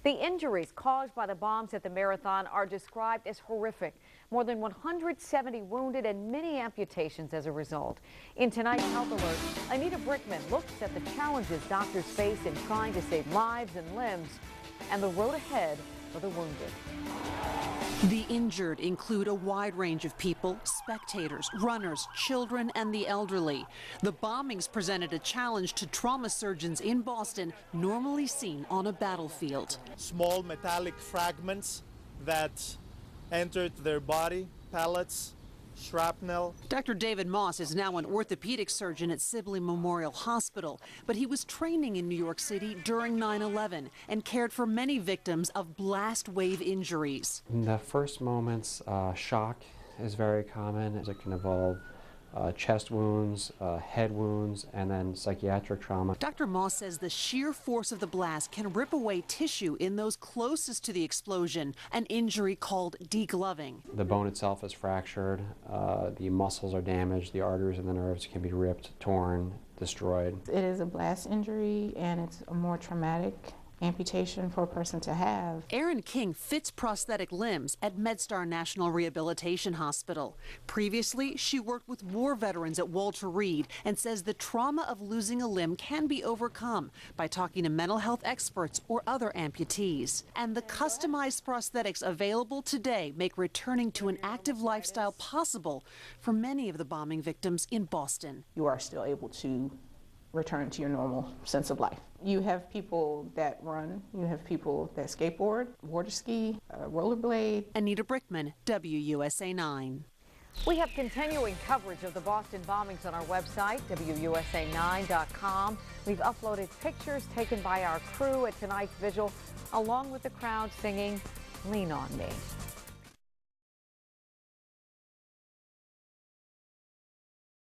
The injuries caused by the bombs at the marathon are described as horrific. More than 170 wounded and many amputations as a result. In tonight's Health Alert, Anita Brickman looks at the challenges doctors face in trying to save lives and limbs and the road ahead for the wounded. The injured include a wide range of people: spectators, runners, children, and the elderly. The bombings presented a challenge to trauma surgeons in Boston, normally seen on a battlefield. Small metallic fragments that entered their body, pellets, shrapnel. Dr. David Moss is now an orthopedic surgeon at Sibley Memorial Hospital, but he was training in New York City during 9/11 and cared for many victims of blast wave injuries. In the first moments, shock is very common. It can involve chest wounds, head wounds, and then psychiatric trauma. Dr. Moss says the sheer force of the blast can rip away tissue in those closest to the explosion, an injury called degloving. The bone itself is fractured, the muscles are damaged, the arteries and the nerves can be ripped, torn, destroyed. It is a blast injury, and it's a more traumatic amputation for a person to have. Erin King fits prosthetic limbs at MedStar National Rehabilitation Hospital. Previously, she worked with war veterans at Walter Reed and says the trauma of losing a limb can be overcome by talking to mental health experts or other amputees. And the customized prosthetics available today make returning to an active lifestyle possible for many of the bombing victims in Boston. You are still able to return to your normal sense of life. You have people that run, you have people that skateboard, water ski, rollerblade. Anita Brickman, WUSA 9. We have continuing coverage of the Boston bombings on our website, WUSA9.com. We've uploaded pictures taken by our crew at tonight's vigil, along with the crowd singing "Lean on Me."